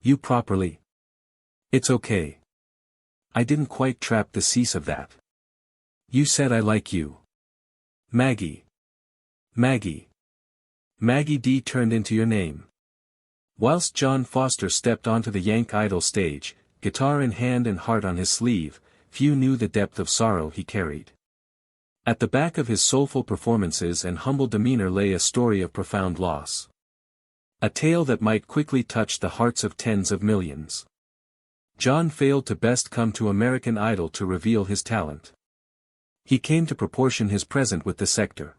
You properly. It's okay. I didn't quite trap the cease of that. You said I like you. Maggie. Maggie. Maggie D turned into your name. Whilst John Foster stepped onto the Yank Idol stage, guitar in hand and heart on his sleeve, few knew the depth of sorrow he carried. At the back of his soulful performances and humble demeanor lay a story of profound loss. A tale that might quickly touch the hearts of tens of millions. John failed to best come to American Idol to reveal his talent. He came to proportion his present with the sector.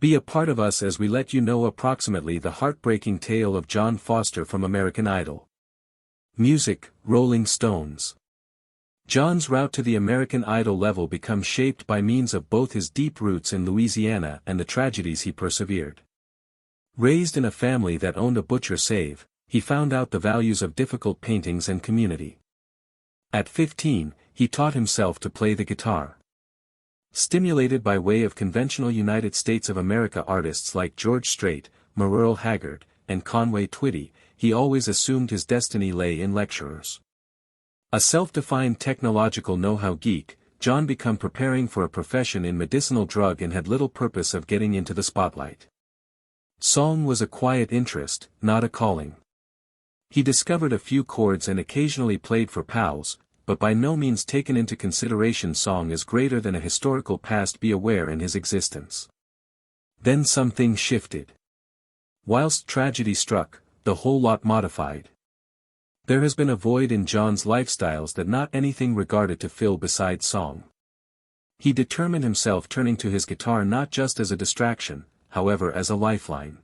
Be a part of us as we let you know approximately the heartbreaking tale of John Foster from American Idol. Music, Rolling Stones. John's route to the American Idol level becomes shaped by means of both his deep roots in Louisiana and the tragedies he persevered. Raised in a family that owned a butcher save, he found out the values of difficult paintings and community. At 15, he taught himself to play the guitar. Stimulated by way of conventional United States of America artists like George Strait, Merle Haggard, and Conway Twitty, he always assumed his destiny lay in lecturers. A self-defined technological know-how geek, John began preparing for a profession in medicinal drug and had little purpose of getting into the spotlight. Song was a quiet interest, not a calling. He discovered a few chords and occasionally played for pals, but by no means taken into consideration song as greater than a historical past be aware in his existence. Then something shifted. Whilst tragedy struck, the whole lot modified. There has been a void in John's lifestyles that not anything regarded to fill besides song. He determined himself turning to his guitar not just as a distraction, however as a lifeline.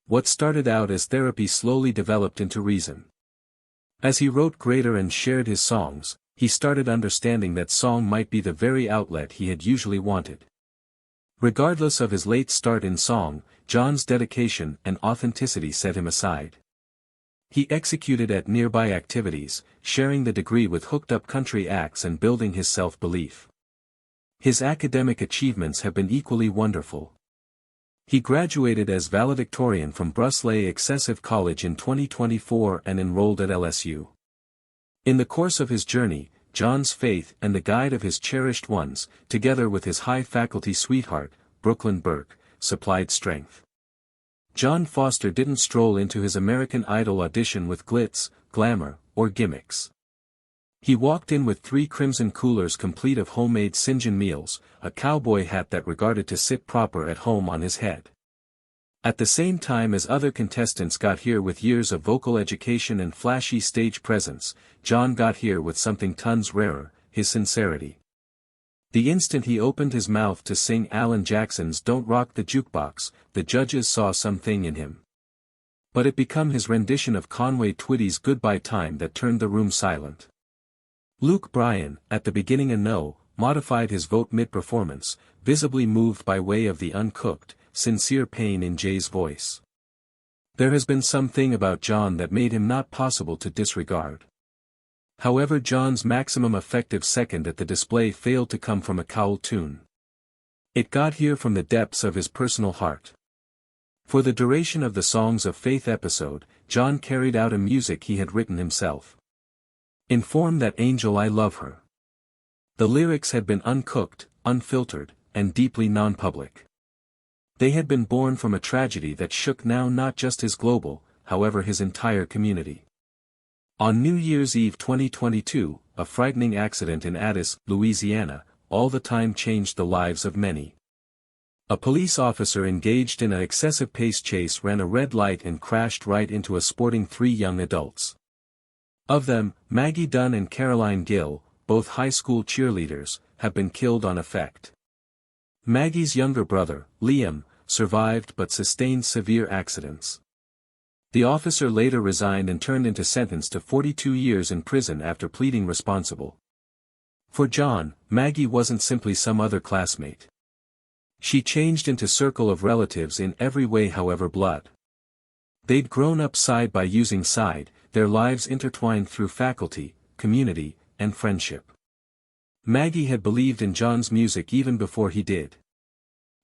What started out as therapy slowly developed into reason. As he wrote greater and shared his songs, he started understanding that song might be the very outlet he had usually wanted. Regardless of his late start in song, John's dedication and authenticity set him aside. He executed at nearby activities, sharing the degree with hooked-up country acts and building his self-belief. His academic achievements have been equally wonderful. He graduated as valedictorian from Bruce-Lay Excessive College in 2024 and enrolled at LSU. In the course of his journey, John's faith and the guide of his cherished ones, together with his high-faculty sweetheart, Brooklyn Burke, supplied strength. John Foster didn't stroll into his American Idol audition with glitz, glamour, or gimmicks. He walked in with 3 crimson coolers complete of homemade St. John meals, a cowboy hat that regarded to sit proper at home on his head. At the same time as other contestants got here with years of vocal education and flashy stage presence, John got here with something tons rarer, his sincerity. The instant he opened his mouth to sing Alan Jackson's Don't Rock the Jukebox, the judges saw something in him. But it became his rendition of Conway Twitty's Goodbye Time that turned the room silent. Luke Bryan, at the beginning a no, modified his vote mid-performance, visibly moved by way of the uncooked, sincere pain in Jay's voice. There has been something about John that made him not possible to disregard. However, John's maximum effective second at the display failed to come from a cowl tune. It got here from the depths of his personal heart. For the duration of the Songs of Faith episode, John carried out a music he had written himself. Inform that angel I love her. The lyrics had been uncooked, unfiltered, and deeply non-public. They had been born from a tragedy that shook now not just his global, however his entire community. On New Year's Eve 2022, a frightening accident in Addis, Louisiana, all the time changed the lives of many. A police officer engaged in an excessive pace chase ran a red light and crashed right into a sporting 3 young adults. Of them, Maggie Dunn and Caroline Gill, both high school cheerleaders, have been killed on effect. Maggie's younger brother, Liam, survived but sustained severe accidents. The officer later resigned and turned into sentence to 42 years in prison after pleading responsible. For John, Maggie wasn't simply some other classmate. She changed into circle of relatives in every way, however blood. They'd grown up side by using side, their lives intertwined through faculty, community, and friendship. Maggie had believed in John's music even before he did.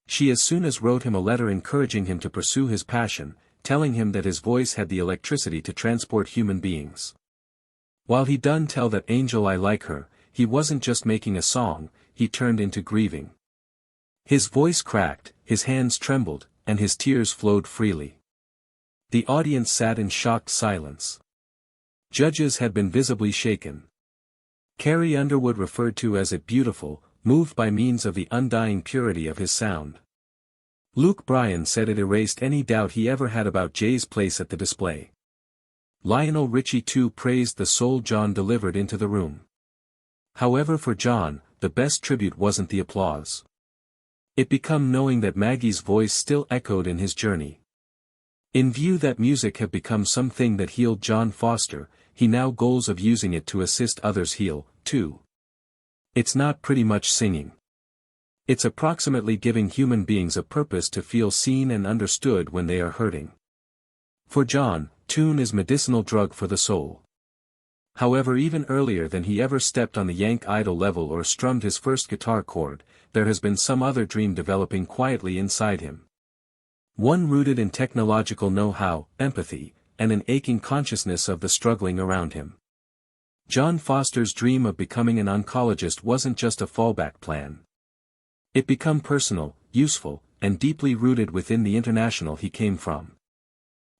She as soon as wrote him a letter encouraging him to pursue his passion, telling him that his voice had the electricity to transport human beings. While he done tell that angel I like her, he wasn't just making a song, he turned into grieving. His voice cracked, his hands trembled, and his tears flowed freely. The audience sat in shocked silence. Judges had been visibly shaken. Carrie Underwood referred to as it beautiful, moved by means of the undying purity of his sound. Luke Bryan said it erased any doubt he ever had about Jay's place at the display. Lionel Richie too praised the soul John delivered into the room. However, for John, the best tribute wasn't the applause. It became knowing that Maggie's voice still echoed in his journey. In view that music had become something that healed John Foster, he now goals of using it to assist others heal, too. It's not pretty much singing. It's approximately giving human beings a purpose to feel seen and understood when they are hurting. For John, tune is medicinal drug for the soul. However, even earlier than he ever stepped on the Yank Idol level or strummed his first guitar chord, there has been some other dream developing quietly inside him. One rooted in technological know-how, empathy, and an aching consciousness of the struggling around him. John Foster's dream of becoming an oncologist wasn't just a fallback plan. It became personal, useful, and deeply rooted within the international he came from.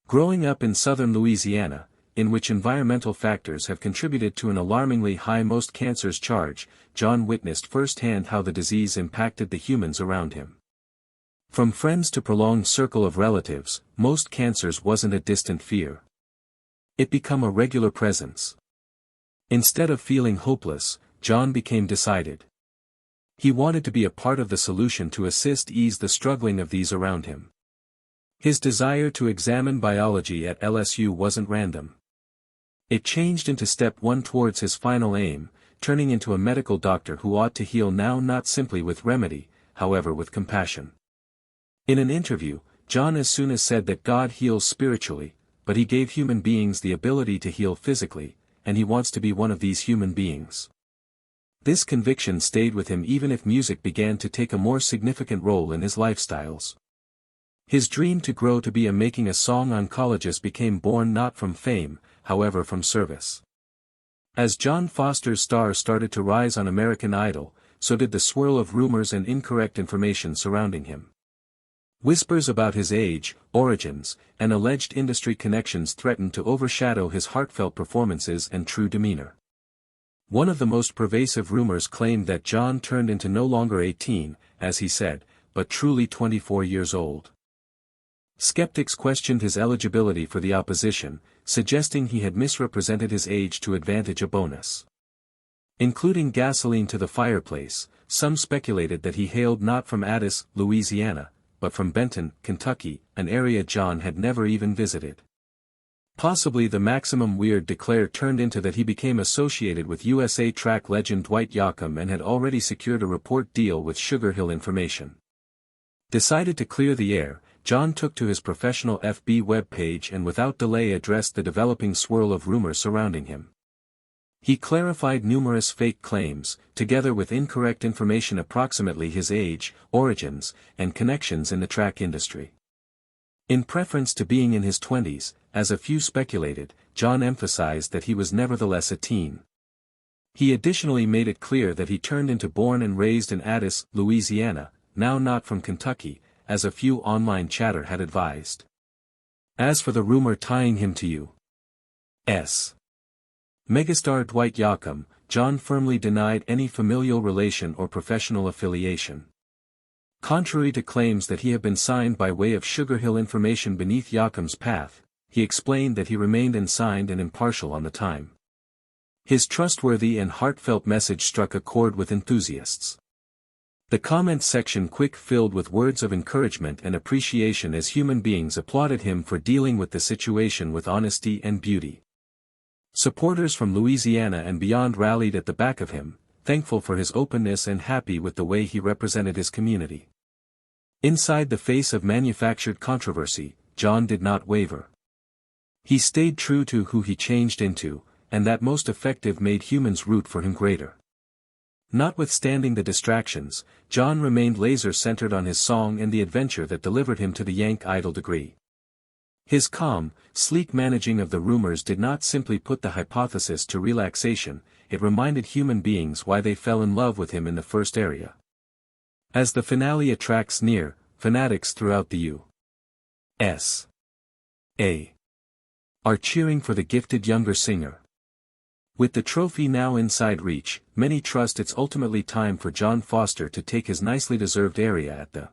Growing up in southern Louisiana, in which environmental factors have contributed to an alarmingly high most cancers charge, John witnessed firsthand how the disease impacted the humans around him. From friends to prolonged circle of relatives, most cancers wasn't a distant fear. It became a regular presence. Instead of feeling hopeless, John became decided. He wanted to be a part of the solution to assist ease the struggling of these around him. His desire to examine biology at LSU wasn't random. It changed into step one towards his final aim, turning into a medical doctor who ought to heal now, not simply with remedy, however with compassion. In an interview, John as soon as said that God heals spiritually, but he gave human beings the ability to heal physically, and he wants to be one of these human beings. This conviction stayed with him even if music began to take a more significant role in his lifestyles. His dream to grow to be a making a song oncologist became born not from fame, however from service. As John Foster's star started to rise on American Idol, so did the swirl of rumors and incorrect information surrounding him. Whispers about his age, origins, and alleged industry connections threatened to overshadow his heartfelt performances and true demeanor. One of the most pervasive rumors claimed that John turned into no longer 18, as he said, but truly 24 years old. Skeptics questioned his eligibility for the opposition, suggesting he had misrepresented his age to advantage a bonus. Including gasoline to the fireplace, some speculated that he hailed not from Addis, Louisiana, but from Benton, Kentucky, an area John had never even visited. Possibly the maximum weird declared turned into that he became associated with USA track legend Dwight Yoakam and had already secured a report deal with Sugar Hill Information. Decided to clear the air, John took to his professional FB web page and without delay addressed the developing swirl of rumors surrounding him. He clarified numerous fake claims, together with incorrect information approximately his age, origins, and connections in the track industry. In preference to being in his 20s, as a few speculated, John emphasized that he was nevertheless a teen. He additionally made it clear that he turned into born and raised in Addis, Louisiana, now not from Kentucky, as a few online chatter had advised. As for the rumor tying him to U.S. megastar Dwight Yoakam, John firmly denied any familial relation or professional affiliation. Contrary to claims that he had been signed by way of Sugar Hill Information beneath Yoakam's path, he explained that he remained unsigned and impartial on the time. His trustworthy and heartfelt message struck a chord with enthusiasts. The comment section quick filled with words of encouragement and appreciation as human beings applauded him for dealing with the situation with honesty and beauty. Supporters from Louisiana and beyond rallied at the back of him, thankful for his openness and happy with the way he represented his community. Inside the face of manufactured controversy, John did not waver. He stayed true to who he changed into, and that most effective made humans root for him greater. Notwithstanding the distractions, John remained laser-centered on his song and the adventure that delivered him to the Yank Idol degree. His calm, sleek managing of the rumors did not simply put the hypothesis to relaxation, it reminded human beings why they fell in love with him in the first area. As the finale attracts near, fanatics throughout the U.S.A. are cheering for the gifted younger singer. With the trophy now inside reach, many trust it's ultimately time for Jon Foster to take his nicely deserved area at the